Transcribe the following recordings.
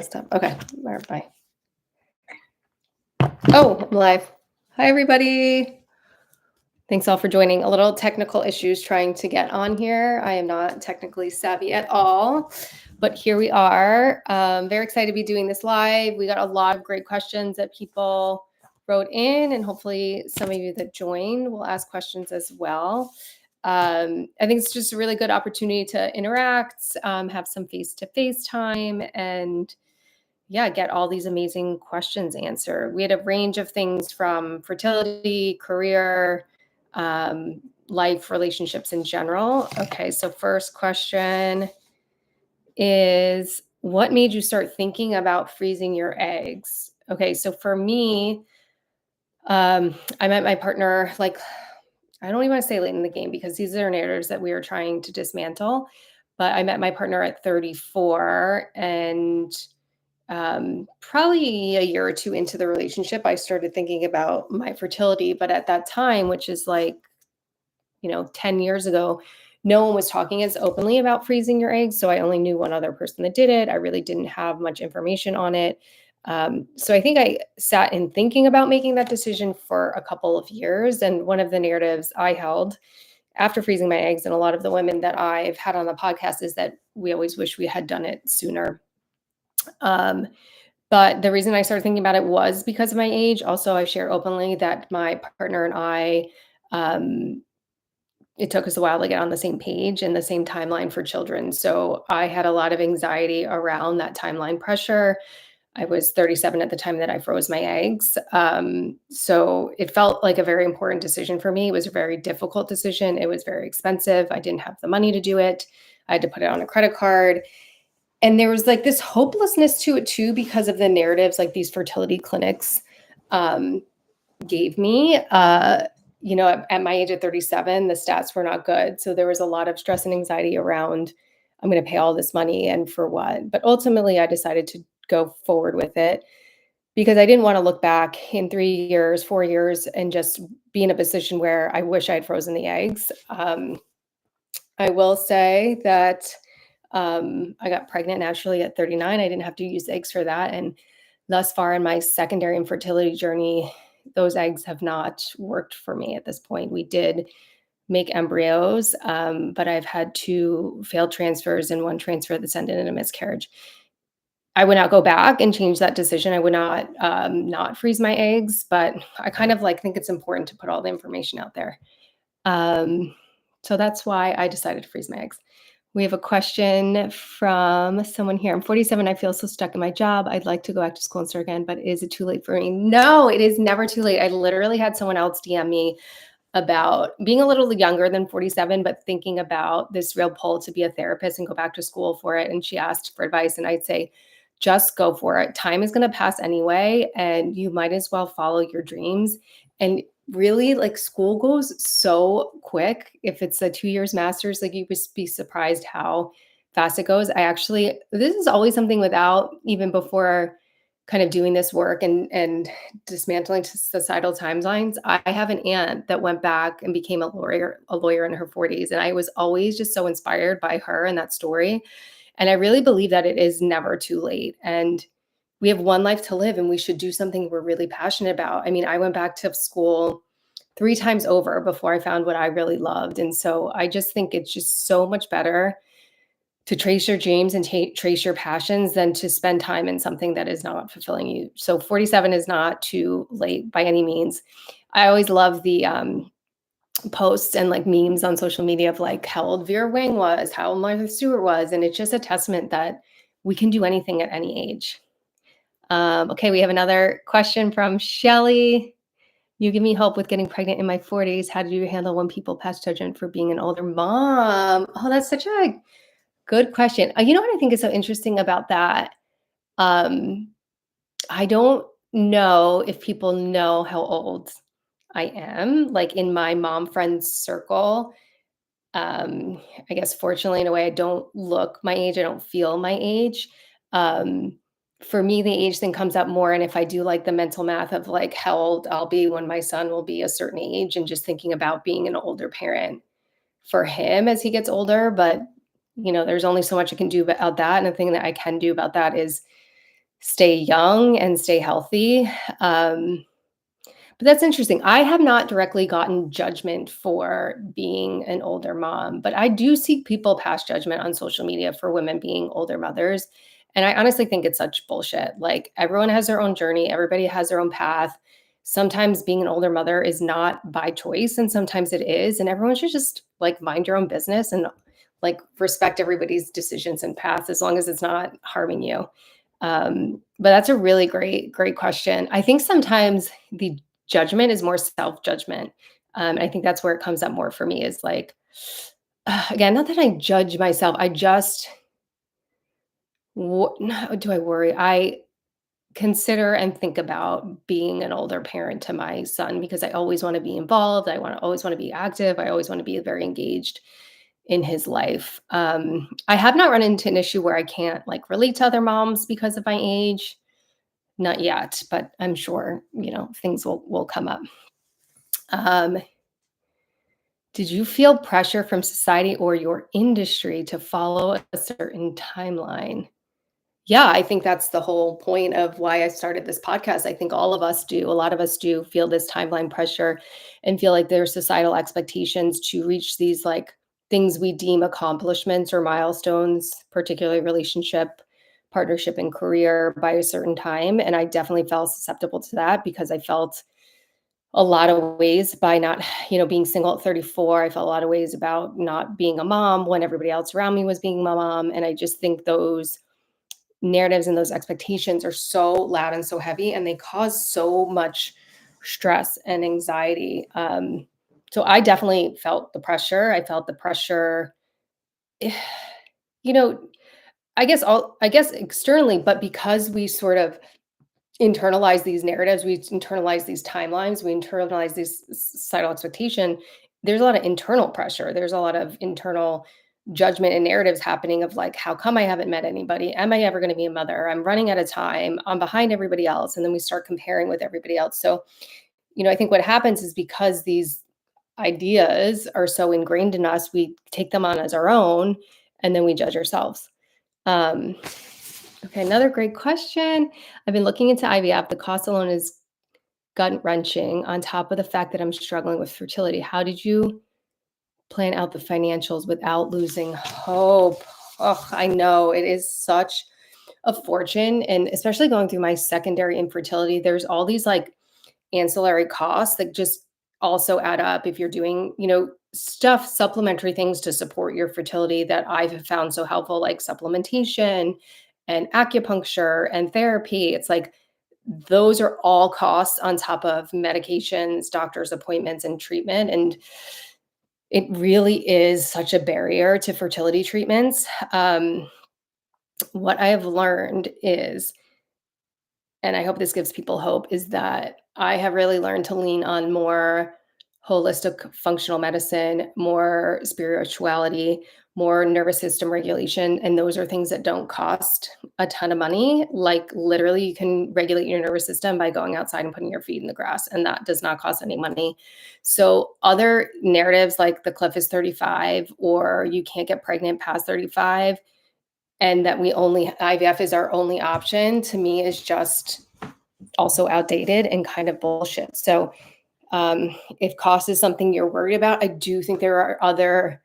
Stuff. Okay. All right, bye. Oh, I'm live. Hi, everybody. Thanks all for joining. A little technical issues trying to get on here. I am not technically savvy at all, but here we are. Very excited to be doing this live. We got a lot of great questions that people wrote in, and hopefully some of you that joined will ask questions as well. I think it's just a really good opportunity to interact, have some face-to-face time, and get all these amazing questions answered. We had a range of things from fertility, career, life, relationships in general. Okay, so first question is, what made you start thinking about freezing your eggs? Okay, so for me, I met my partner, like, I don't even want to say late in the game because these are narratives that we were trying to dismantle. But I met my partner at 34, and probably a year or two into the relationship, I started thinking about my fertility. But at that time, which is like, 10 years ago, no one was talking as openly about freezing your eggs. So I only knew one other person that did it. I really didn't have much information on it. So I think I sat in thinking about making that decision for a couple of years. And one of the narratives I held after freezing my eggs, and a lot of the women that I've had on the podcast, is that we always wish we had done it sooner. But the reason I started thinking about it was because of my age. Also, I share openly that my partner and I, it took us a while to get on the same page and the same timeline for children. So I had a lot of anxiety around that timeline pressure. I was 37 at the time that I froze my eggs. So it felt like a very important decision for me. It was a very difficult decision. It was very expensive. I didn't have the money to do it. I had to put it on a credit card. And there was like this hopelessness to it too, because of the narratives like these fertility clinics gave me. At my age of 37, the stats were not good. So there was a lot of stress and anxiety around, I'm going to pay all this money and for what? But ultimately, I decided to go forward with it because I didn't want to look back in 3 years, 4 years, and just be in a position where I wish I had frozen the eggs. I will say that I got pregnant naturally at 39. I didn't have to use eggs for that. And thus far in my secondary infertility journey, those eggs have not worked for me at this point. We did make embryos, but I've had 2 failed transfers and 1 transfer that's ended in a miscarriage. I would not go back and change that decision. I would not freeze my eggs, but I kind of think it's important to put all the information out there. So that's why I decided to freeze my eggs. We have a question from someone here. I'm 47. I feel so stuck in my job. I'd like to go back to school and start again, but is it too late for me? No, it is never too late. I literally had someone else DM me about being a little younger than 47, but thinking about this real pull to be a therapist and go back to school for it. And she asked for advice, and I'd say, just go for it. Time is going to pass anyway, and you might as well follow your dreams. And really, school goes so quick. If it's a 2 years master's, you would be surprised how fast it goes. This is always something without even before kind of doing this work and dismantling societal timelines. I have an aunt that went back and became a lawyer in her 40s. And I was always just so inspired by her and that story. And I really believe that it is never too late. And we have one life to live, and we should do something we're really passionate about. I mean, I went back to school 3 times over before I found what I really loved. And so I just think it's just so much better to trace your dreams and trace your passions than to spend time in something that is not fulfilling you. So 47 is not too late by any means. I always love the posts and memes on social media of how old Vera Wang was, how old Martha Stewart was. And it's just a testament that we can do anything at any age. Okay, we have another question from Shelly. You give me hope with getting pregnant in my 40s. How did you handle when people pass judgment for being an older mom? Oh, that's such a good question. You know what I think is so interesting about that? I don't know if people know how old I am. In my mom friends circle, I guess fortunately in a way, I don't look my age. I don't feel my age. For me, the age thing comes up more. And if I do the mental math of how old I'll be when my son will be a certain age, and just thinking about being an older parent for him as he gets older. But, there's only so much I can do about that. And the thing that I can do about that is stay young and stay healthy. Um, but that's interesting. I have not directly gotten judgment for being an older mom, but I do see people pass judgment on social media for women being older mothers. And I honestly think it's such bullshit. Like everyone has their own journey, everybody has their own path. Sometimes being an older mother is not by choice, and sometimes it is. And everyone should just like mind your own business and like respect everybody's decisions and paths as long as it's not harming you. But that's a really great question. I think sometimes the judgment is more self-judgment. I think that's where it comes up more for me is like, again, not that I judge myself. I just, no, do I worry? I consider and think about being an older parent to my son because I always want to be involved. Always want to be active. I always want to be very engaged in his life. I have not run into an issue where I can't like relate to other moms because of my age. Not yet, but I'm sure, things will come up. Um, did you feel pressure from society or your industry to follow a certain timeline? Yeah, I think that's the whole point of why I started this podcast. I think all of us do. A lot of us do feel this timeline pressure and feel like there's societal expectations to reach these like things we deem accomplishments or milestones, particularly relationship, partnership, and career by a certain time. And I definitely felt susceptible to that because I felt a lot of ways by not, being single at 34. I felt a lot of ways about not being a mom when everybody else around me was being a mom. And I just think those narratives and those expectations are so loud and so heavy, and they cause so much stress and anxiety. So I definitely felt the pressure. I felt the pressure, eh, you know, I guess externally, but because we sort of internalize these narratives, we internalize these timelines, we internalize these societal expectation. There's a lot of internal pressure. There's a lot of internal judgment and narratives happening of like, how come I haven't met anybody? Am I ever going to be a mother? I'm running out of time. I'm behind everybody else. And then we start comparing with everybody else. So, I think what happens is because these ideas are so ingrained in us, we take them on as our own and then we judge ourselves. Um, okay, another great question. I've been looking into IVF. The cost alone is gut wrenching on top of the fact that I'm struggling with fertility. How did you plan out the financials without losing hope? Oh, I know it is such a fortune. And especially going through my secondary infertility, there's all these like ancillary costs that just also add up if you're doing, stuff, supplementary things to support your fertility that I've found so helpful, like supplementation and acupuncture and therapy. It's like those are all costs on top of medications, doctor's appointments, and treatment. And it really is such a barrier to fertility treatments. What I have learned is, and I hope this gives people hope, is that I have really learned to lean on more holistic functional medicine, more spirituality, more nervous system regulation. And those are things that don't cost a ton of money. Like literally, you can regulate your nervous system by going outside and putting your feet in the grass, and that does not cost any money. So, other narratives like the cliff is 35 or you can't get pregnant past 35 and that we only IVF is our only option to me is just also outdated and kind of bullshit. So if cost is something you're worried about, I do think there are other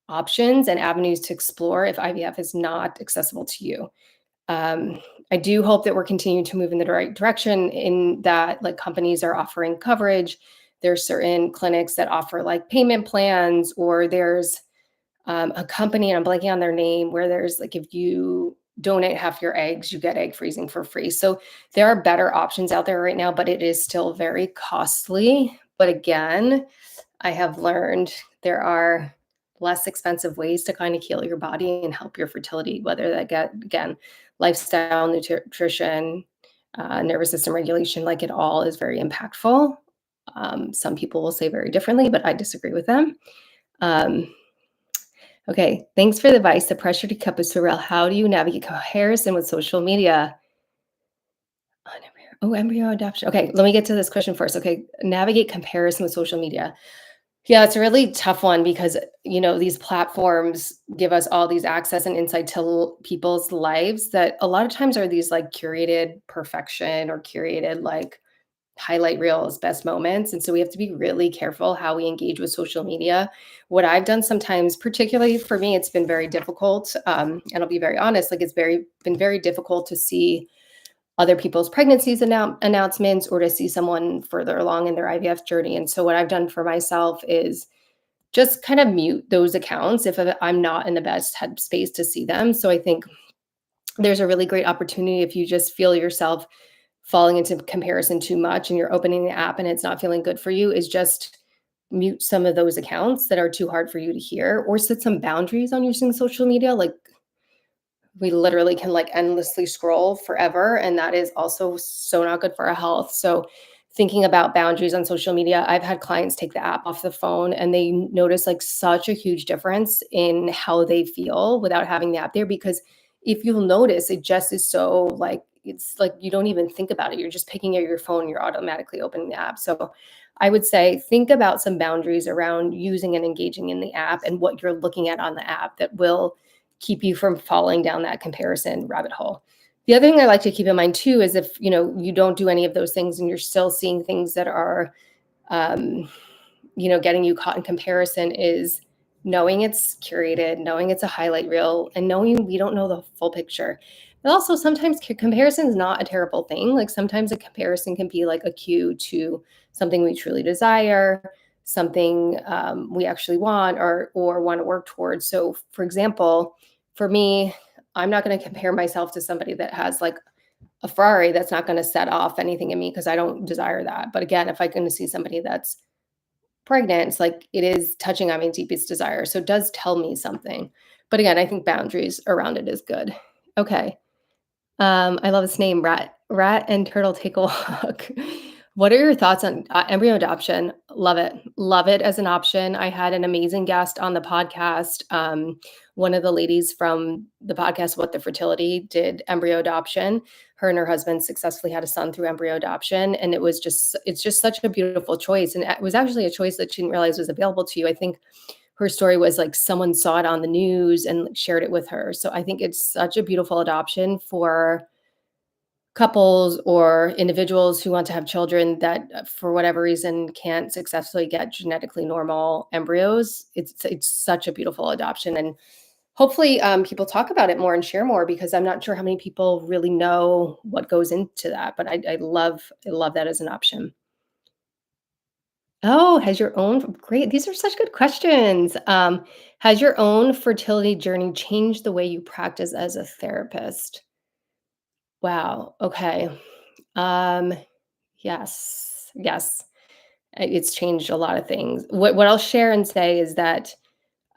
options and avenues to explore if IVF is not accessible to you. Um, I do hope that we're continuing to move in the right direction in that like companies are offering coverage. There's certain clinics that offer like payment plans, or there's a company, and I'm blanking on their name, where there's like if you donate half your eggs, you get egg freezing for free. So there are better options out there right now, but it is still very costly. But again, I have learned there are less expensive ways to kind of heal your body and help your fertility, whether that get again lifestyle, nutrition, nervous system regulation, like it all is very impactful. Some people will say very differently, but I disagree with them. Um, Okay, thanks for the advice. The pressure to keep is surreal. How do you navigate comparison with social media? Embryo adoption. Okay, let me get to this question first. Okay, navigate comparison with social media. Yeah, it's a really tough one because, these platforms give us all these access and insight to people's lives that a lot of times are these like curated perfection or curated like highlight reels, best moments. And so we have to be really careful how we engage with social media. What I've done sometimes, particularly for me, it's been very difficult. And I'll be very honest, like been very difficult to see other people's pregnancies announcements or to see someone further along in their IVF journey. And so what I've done for myself is just kind of mute those accounts if I'm not in the best headspace to see them. So I think there's a really great opportunity if you just feel yourself falling into comparison too much and you're opening the app and it's not feeling good for you, is just mute some of those accounts that are too hard for you to hear or set some boundaries on using social media. Like we literally can like endlessly scroll forever, and that is also so not good for our health. So thinking about boundaries on social media, I've had clients take the app off the phone and they notice like such a huge difference in how they feel without having the app there, because if you'll notice, it just is so like it's like you don't even think about it, you're just picking up your phone, you're automatically opening the app. So I would say think about some boundaries around using and engaging in the app and what you're looking at on the app that will keep you from falling down that comparison rabbit hole. The other thing I like to keep in mind too is if, you don't do any of those things and you're still seeing things that are um, getting you caught in comparison, is knowing it's curated, knowing it's a highlight reel, and knowing we don't know the full picture. But also sometimes comparison is not a terrible thing. Like sometimes a comparison can be like a cue to something we truly desire, something we actually want or want to work towards. So for example, for me, I'm not going to compare myself to somebody that has like a Ferrari. That's not going to set off anything in me because I don't desire that. But again, if I'm going to see somebody that's pregnant, it's like it is touching on my deepest desire. So it does tell me something. But again, I think boundaries around it is good. Okay. I love this name, Rat and Turtle Take a Walk. What are your thoughts on embryo adoption? Love it. Love it as an option. I had an amazing guest on the podcast. One of the ladies from the podcast, What the Fertility, did embryo adoption. Her and her husband successfully had a son through embryo adoption. And it's just such a beautiful choice. And it was actually a choice that she didn't realize was available to you. I think her story was like someone saw it on the news and like, shared it with her. So I think it's such a beautiful adoption for couples or individuals who want to have children that for whatever reason can't successfully get genetically normal embryos. It's such a beautiful adoption, and hopefully people talk about it more and share more, because I'm not sure how many people really know what goes into that. But I love that as an option. Oh, has your own great. These are such good questions. Has your own fertility journey changed the way you practice as a therapist? Wow. Okay. Um, yes. Yes. It's changed a lot of things. What I'll share and say is that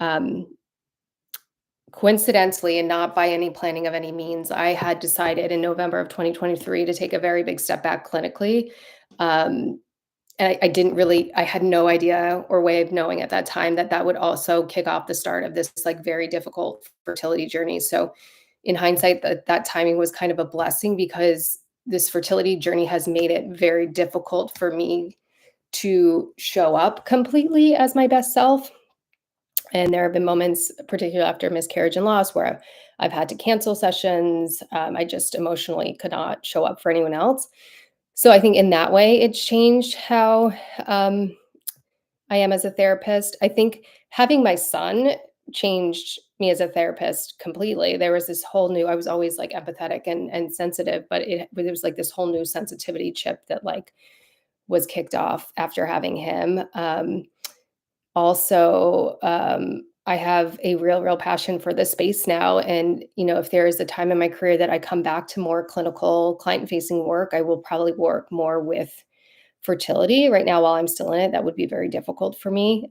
um coincidentally and not by any planning of any means, I had decided in November of 2023 to take a very big step back clinically. Um, And I didn't really I had no idea or way of knowing at that time that that would also kick off the start of this, like, very difficult fertility journey. So, in hindsight, that timing was kind of a blessing, because this fertility journey has made it very difficult for me to show up completely as my best self. And there have been moments, particularly after miscarriage and loss, where I've had to cancel sessions. I just emotionally could not show up for anyone else. So I think in that way, it's changed how um, I am as a therapist. I think having my son changed me as a therapist completely. There was this whole new, I was always like empathetic and sensitive, but it was like this whole new sensitivity chip that like was kicked off after having him. Also, I have a real passion for this space now. And, if there is a time in my career that I come back to more clinical client facing work, I will probably work more with fertility. Right now, while I'm still in it, that would be very difficult for me.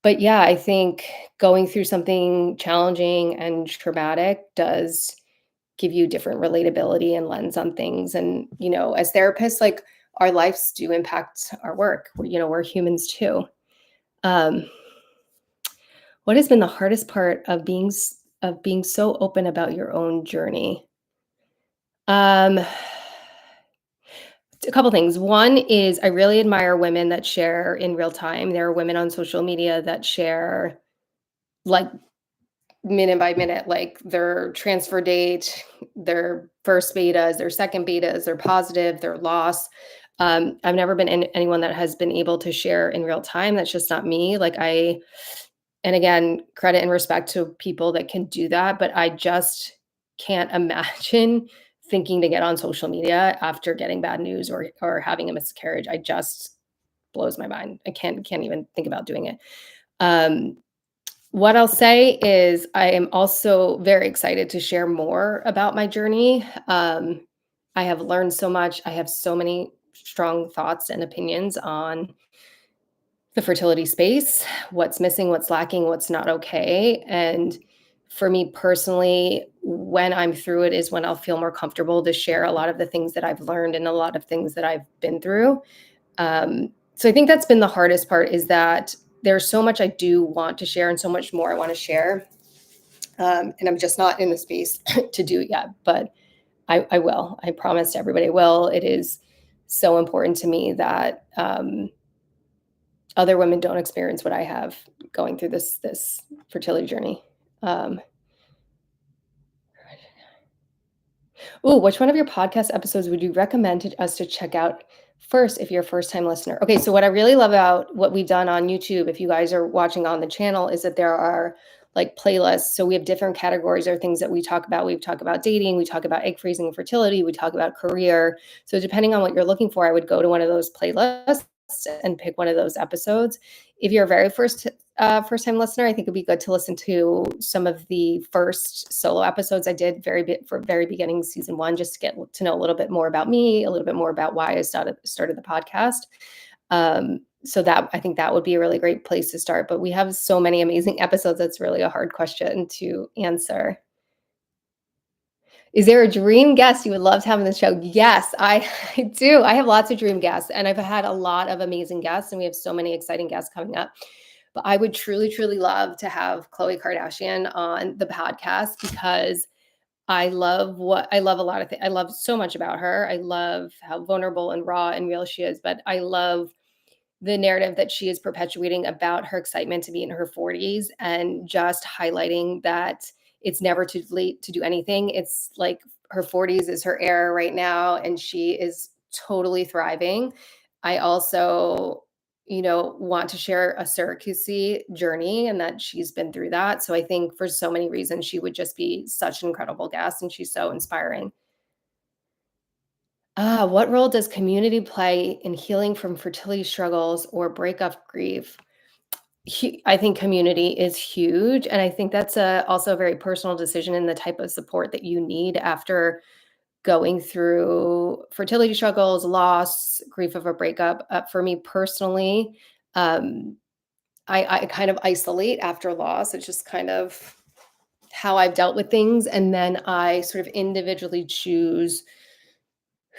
But yeah, I think going through something challenging and traumatic does give you different relatability and lens on things. And, as therapists, like our lives do impact our work. We're humans too. Um, what has been the hardest part of being so open about your own journey? Um, A couple things. One is I really admire women that share in real time. There are women on social media that share, like, minute by minute, like, their transfer date, their first betas, their second betas, their positive, their loss. I've never been anyone that has been able to share in real time. That's just not me. And again, credit and respect to people that can do that, but I just can't imagine thinking to get on social media after getting bad news or having a miscarriage. I just blows my mind. I can't even think about doing it. Um, what I'll say is I am also very excited to share more about my journey. I have learned so much. I have so many strong thoughts and opinions on the fertility space, what's missing, what's lacking, what's not okay. And for me personally, when I'm through it is when I'll feel more comfortable to share a lot of the things that I've learned and a lot of things that I've been through. So I think that's been the hardest part is that there's so much I do want to share and so much more I want to share. And I'm just not in the space to do it yet, but I will. I promised everybody I will. It is so important to me that other women don't experience what I have going through this fertility journey. Um, Ooh, which one of your podcast episodes would you recommend to us to check out first if you're a first time listener? Okay, so what I really love about what we've done on YouTube, if you guys are watching on the channel, is that there are like playlists. So we have different categories or things that we talk about. We talk about dating, we talk about egg freezing and fertility, we talk about career. So depending on what you're looking for, I would go to one of those playlists and pick one of those episodes. If you're a very first time listener, I think it'd be good to listen to some of the first solo episodes I did very beginning season one, just to get to know a little bit more about me, a little bit more about why I started the podcast. So that I think that would be a really great place to start. But we have so many amazing episodes. That's really a hard question to answer. Is there a dream guest you would love to have on the show? Yes, I do. I have lots of dream guests, and I've had a lot of amazing guests, and we have so many exciting guests coming up. But I would truly, truly love to have Khloe Kardashian on the podcast because I love a lot of things. I love so much about her. I love how vulnerable and raw and real she is, but I love the narrative that she is perpetuating about her excitement to be in her 40s and just highlighting that it's never too late to do anything. It's like her 40s is her era right now, and she is totally thriving. I also, want to share a surrogacy journey and that she's been through that. So I think for so many reasons, she would just be such an incredible guest and she's so inspiring. What role does community play in healing from fertility struggles or breakup grief? I think community is huge, and I think that's also a very personal decision in the type of support that you need after going through fertility struggles, loss, grief of a breakup. For me personally, um, I kind of isolate after loss. It's just kind of how I've dealt with things, and then I sort of individually choose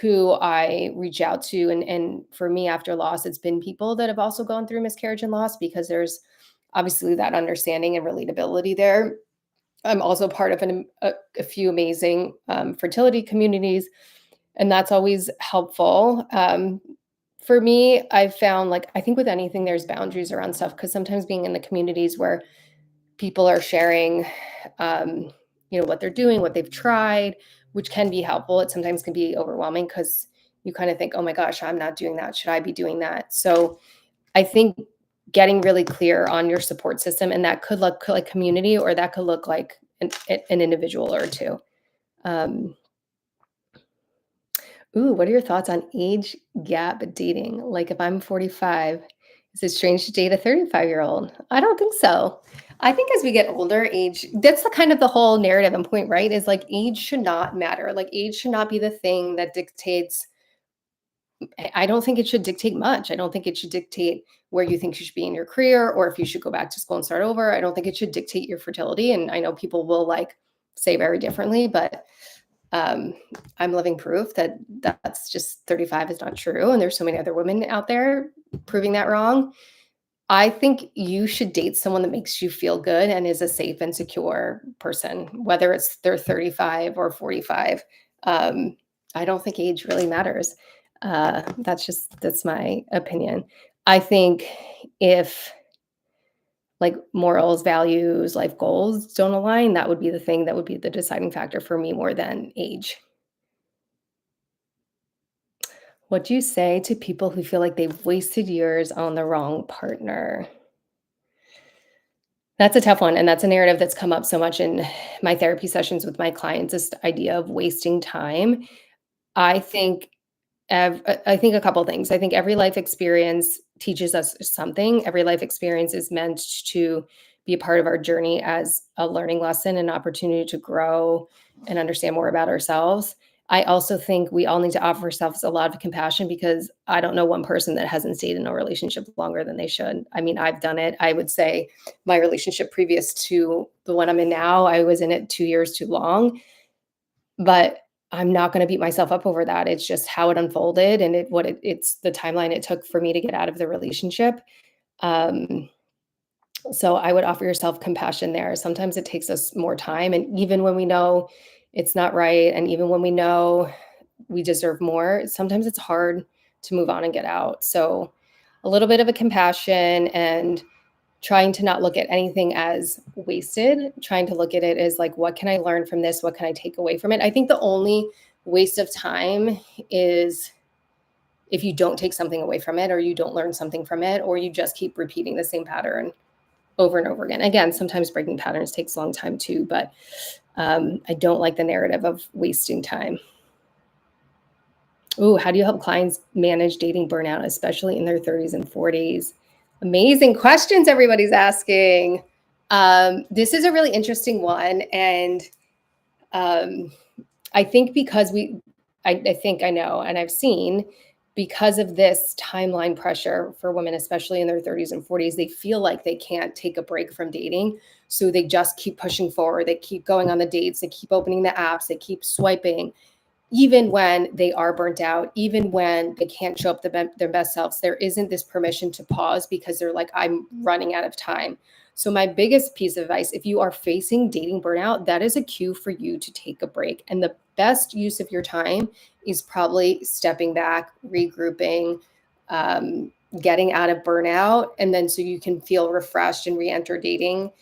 who I reach out to. And for me, after loss, it's been people that have also gone through miscarriage and loss because there's obviously that understanding and relatability there. I'm also part of a few amazing fertility communities, and that's always helpful. For me, I've found like I think with anything, there's boundaries around stuff because sometimes being in the communities where people are sharing, um, what they're doing, what they've tried, which can be helpful. It sometimes can be overwhelming because you kind of think, oh my gosh, I'm not doing that. Should I be doing that? So I think getting really clear on your support system, and that could look like community, or that could look like an individual or two. Um, what are your thoughts on age gap dating? Like if I'm 45, is it strange to date a 35-year-old? I don't think so. I think as we get older, that's the kind of the whole narrative and point, right? Is like age should not matter. Like age should not be the thing that dictates. I don't think it should dictate much. I don't think it should dictate where you think you should be in your career or if you should go back to school and start over. I don't think it should dictate your fertility. And I know people will like say very differently, but um, I'm living proof that that's just 35 is not true. And there's so many other women out there proving that wrong. I think you should date someone that makes you feel good and is a safe and secure person, whether it's they're 35 or 45. I don't think age really matters. That's my opinion. I think if like morals, values, life goals don't align, that would be the thing that would be the deciding factor for me more than age. What do you say to people who feel like they've wasted years on the wrong partner? That's a tough one, and that's a narrative that's come up so much in my therapy sessions with my clients, this idea of wasting time. I think I think a couple things. I think every life experience teaches us something. Every life experience is meant to be a part of our journey as a learning lesson, an opportunity to grow and understand more about ourselves. I also think we all need to offer ourselves a lot of compassion because I don't know one person that hasn't stayed in a relationship longer than they should. I mean, I've done it. I would say my relationship previous to the one I'm in now, I was in it 2 years too long, but I'm not gonna beat myself up over that. It's just how it unfolded and it's the timeline it took for me to get out of the relationship. Um, so I would offer yourself compassion there. Sometimes it takes us more time, and even when we know it's not right, and even when we know we deserve more, sometimes it's hard to move on and get out. So a little bit of a compassion and trying to not look at anything as wasted, trying to look at it as like, what can I learn from this? What can I take away from it? I think the only waste of time is if you don't take something away from it, or you don't learn something from it, or you just keep repeating the same pattern over and over again. Again, sometimes breaking patterns takes a long time too, but I don't like the narrative of wasting time. Ooh, how do you help clients manage dating burnout, especially in their 30s and 40s? Amazing questions everybody's asking. This is a really interesting one. And um, I think because I think I know, and I've seen because of this timeline pressure for women, especially in their 30s and 40s, they feel like they can't take a break from dating. So they just keep pushing forward. They keep going on the dates. They keep opening the apps. They keep swiping even when they are burnt out, even when they can't show up their best selves, there isn't this permission to pause because they're like, I'm running out of time. So, my biggest piece of advice, if you are facing dating burnout, that is a cue for you to take a break. And the best use of your time is probably stepping back, regrouping, getting out of burnout. And then so you can feel refreshed and re enter dating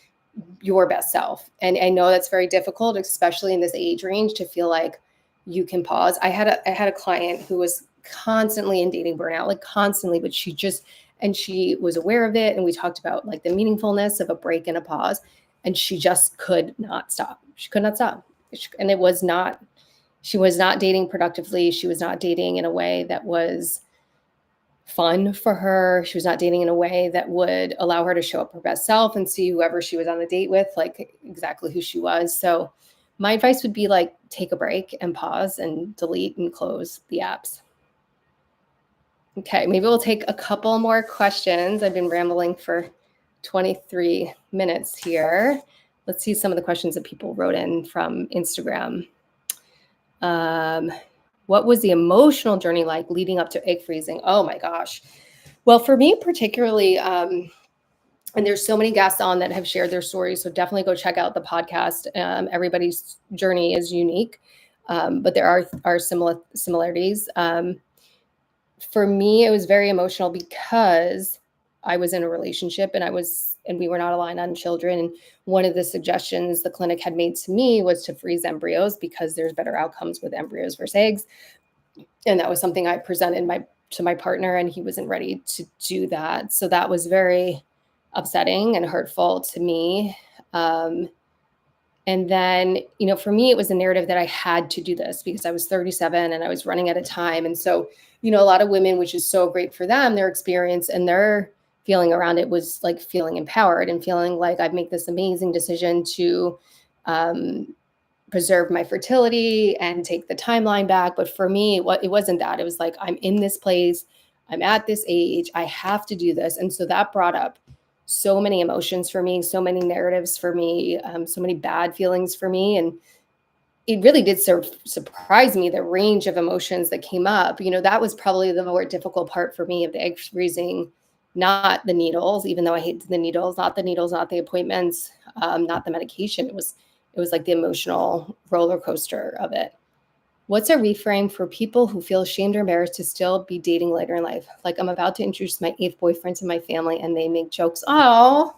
your best self. And I know that's very difficult, especially in this age range, to feel like you can pause. I had a client who was constantly in dating burnout, like constantly, but she was aware of it. And we talked about like the meaningfulness of a break and a pause. And she just could not stop. She could not stop. And she was not dating productively. She was not dating in a way that was fun for her. She was not dating in a way that would allow her to show up her best self and see whoever she was on a date with, like exactly who she was. So my advice would be like take a break and pause and delete and close the apps. Okay, maybe we'll take a couple more questions. I've been rambling for 23 minutes here. Let's see some of the questions that people wrote in from Instagram. Um, what was the emotional journey like leading up to egg freezing? Oh my gosh. Well, for me particularly, and there's so many guests on that have shared their stories, so definitely go check out the podcast. Everybody's journey is unique, but there are similarities. For me, it was very emotional because I was in a relationship and we were not aligned on children. And one of the suggestions the clinic had made to me was to freeze embryos because there's better outcomes with embryos versus eggs. And that was something I presented to my partner, and he wasn't ready to do that. So that was very upsetting and hurtful to me. And then, for me, it was a narrative that I had to do this because I was 37 and I was running out of time. And so, a lot of women, which is so great for them, their experience and their feeling around it was like feeling empowered and feeling like I'd make this amazing decision to um, preserve my fertility and take the timeline back. But for me, it wasn't that. It was like, I'm in this place, I'm at this age, I have to do this. And so that brought up so many emotions for me, so many narratives for me, so many bad feelings for me. And it really did surprise me the range of emotions that came up. That was probably the more difficult part for me of the egg freezing, not the needles, even though I hate the needles, not the needles, not the appointments, not the medication. It was like the emotional roller coaster of it. What's a reframe for people who feel ashamed or embarrassed to still be dating later in life? Like, I'm about to introduce my eighth boyfriend to my family and they make jokes. Oh,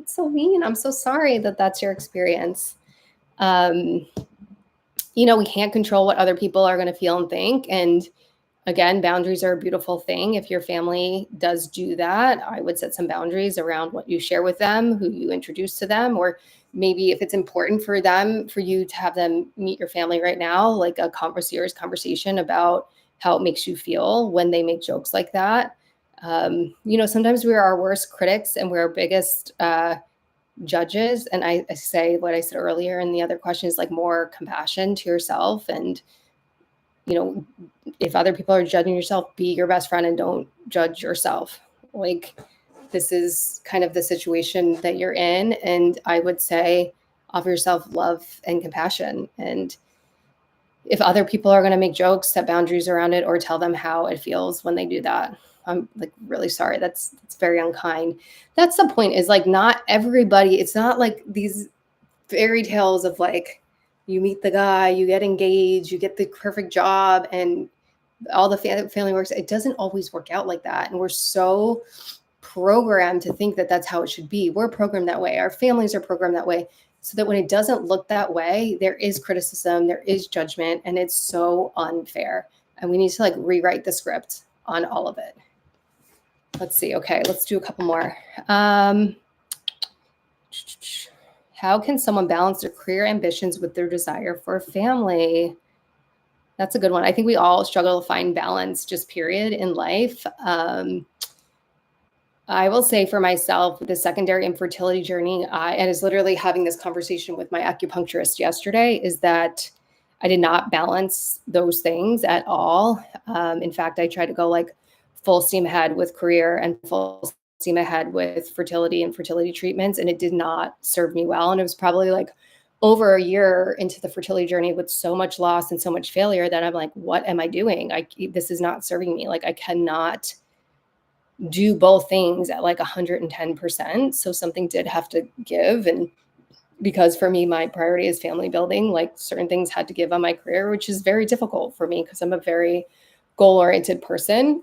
it's so mean. I'm so sorry that that's your experience. Um, we can't control what other people are going to feel and think. And again, boundaries are a beautiful thing. If your family does do that, I would set some boundaries around what you share with them, who you introduce to them, or maybe if it's important for them, for you to have them meet your family right now, like a serious conversation about how it makes you feel when they make jokes like that. Sometimes we're our worst critics and we're our biggest judges. And I say what I said earlier in the other question is like more compassion to yourself. And, you know, if other people are judging yourself, be your best friend and don't judge yourself. Like, this is kind of the situation that you're in. And I would say offer yourself love and compassion. And if other people are going to make jokes, set boundaries around it or tell them how it feels when they do that. I'm like really sorry. That's very unkind. That's the point, is like not everybody, it's not like these fairy tales of like you meet the guy, you get engaged, you get the perfect job and all the family works. It doesn't always work out like that. And we're so programmed to think that that's how it should be. We're programmed that way. Our families are programmed that way. So that when it doesn't look that way, there is criticism, there is judgment, and it's so unfair. And we need to like rewrite the script on all of it. Let's see. Okay, let's do a couple more. How can someone balance their career ambitions with their desire for a family? That's a good one. I think we all struggle to find balance, just period, in life. I will say for myself, the secondary infertility journey, and is literally having this conversation with my acupuncturist yesterday, is that I did not balance those things at all. In fact, I tried to go like full steam ahead with career and full steam ahead with fertility and fertility treatments, and it did not serve me well. And it was probably like over a year into the fertility journey with so much loss and so much failure that I'm like, what am I doing? This is not serving me. Like, I cannot do both things at like 110%. So something did have to give. And because for me, my priority is family building, like certain things had to give on my career, which is very difficult for me because I'm a very goal-oriented person.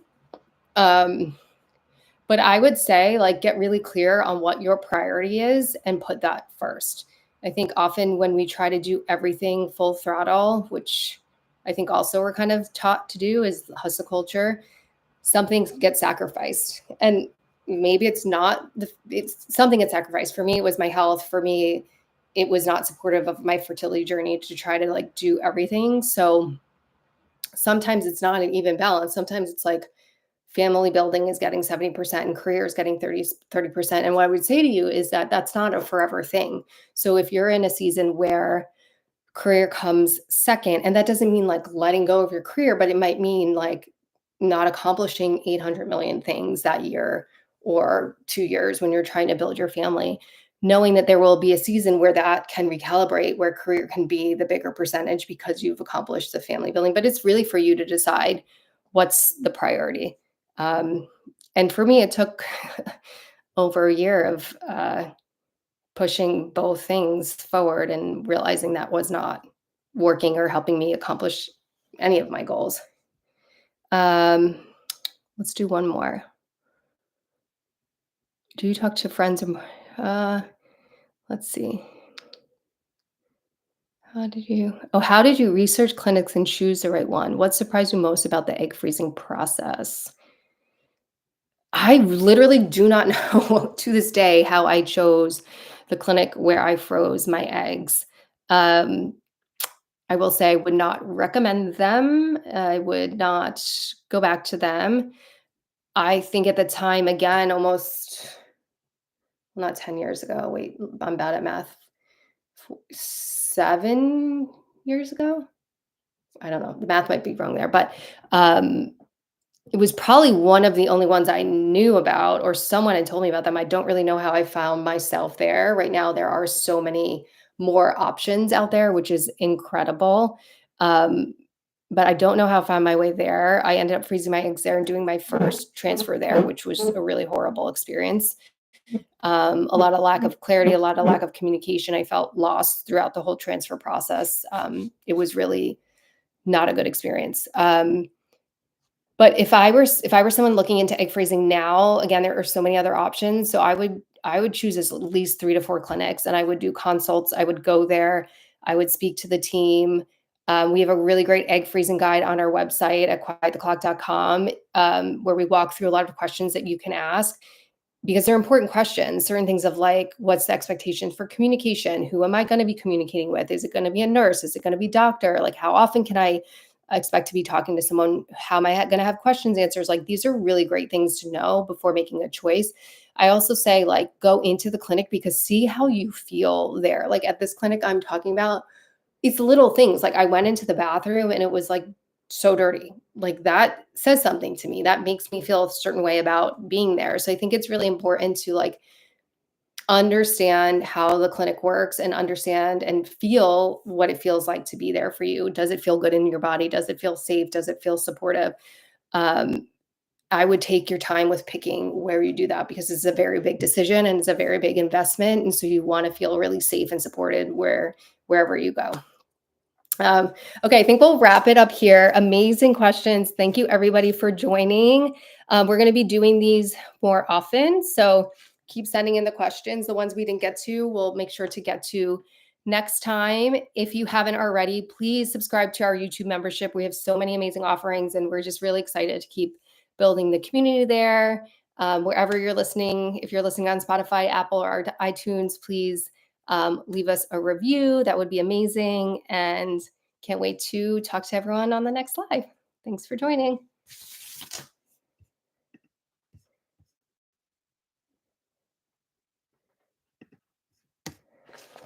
But I would say like get really clear on what your priority is and put that first. I think often when we try to do everything full throttle, which I think also we're kind of taught to do, is hustle culture, something gets sacrificed. And maybe it's not it's something gets sacrificed. For me, it was my health. For me, it was not supportive of my fertility journey to try to like do everything. So sometimes it's not an even balance. Sometimes it's like family building is getting 70% and career is getting 30%. And what I would say to you is that that's not a forever thing. So if you're in a season where career comes second, and that doesn't mean like letting go of your career, but it might mean like not accomplishing 800 million things that year or 2 years when you're trying to build your family, knowing that there will be a season where that can recalibrate, where career can be the bigger percentage because you've accomplished the family building. But it's really for you to decide what's the priority. Um, and for me, it took over a year of pushing both things forward and realizing that was not working or helping me accomplish any of my goals. Um, let's do one more. Do you talk to friends? Let's see. How did you research clinics and choose the right one? What surprised you most about the egg freezing process? I literally do not know to this day how I chose the clinic where I froze my eggs. Um, I will say I would not recommend them. I would not go back to them. I think at the time, again, almost not 10 years ago. Wait, I'm bad at math. 7 years ago? I don't know. The math might be wrong there, but um, it was probably one of the only ones I knew about, or someone had told me about them. I don't really know how I found myself there. Right now, there are so many more options out there, which is incredible. Um, but I don't know how I found my way there. I ended up freezing my eggs there and doing my first transfer there, which was a really horrible experience. A lot of lack of clarity, a lot of lack of communication. I felt lost throughout the whole transfer process. It was really not a good experience. But if I were someone looking into egg freezing now, again, there are so many other options. So I would choose at least 3 to 4 clinics, and I would do consults. I would go there. I would speak to the team. We have a really great egg freezing guide on our website at quiettheclock.com, where we walk through a lot of questions that you can ask because they're important questions. Certain things of like, what's the expectation for communication? Who am I going to be communicating with? Is it going to be a nurse? Is it going to be doctor? Like, how often can I expect to be talking to someone? How am I going to have questions answers? Like, these are really great things to know before making a choice. I also say, like, go into the clinic because see how you feel there. Like at this clinic I'm talking about, it's little things. Like I went into the bathroom and it was like so dirty. Like that says something to me. That makes me feel a certain way about being there. So I think it's really important to like understand how the clinic works and understand and feel what it feels like to be there for you. Does it feel good in your body? Does it feel safe? Does it feel supportive? Um, I would take your time with picking where you do that because it's a very big decision and it's a very big investment. And so you want to feel really safe and supported wherever you go. Okay, I think we'll wrap it up here. Amazing questions. Thank you, everybody, for joining. We're going to be doing these more often. So keep sending in the questions. The ones we didn't get to, we'll make sure to get to next time. If you haven't already, please subscribe to our YouTube membership. We have so many amazing offerings, and we're just really excited to keep building the community there. Wherever you're listening, if you're listening on Spotify, Apple, or iTunes, please leave us a review. That would be amazing. And can't wait to talk to everyone on the next live. Thanks for joining.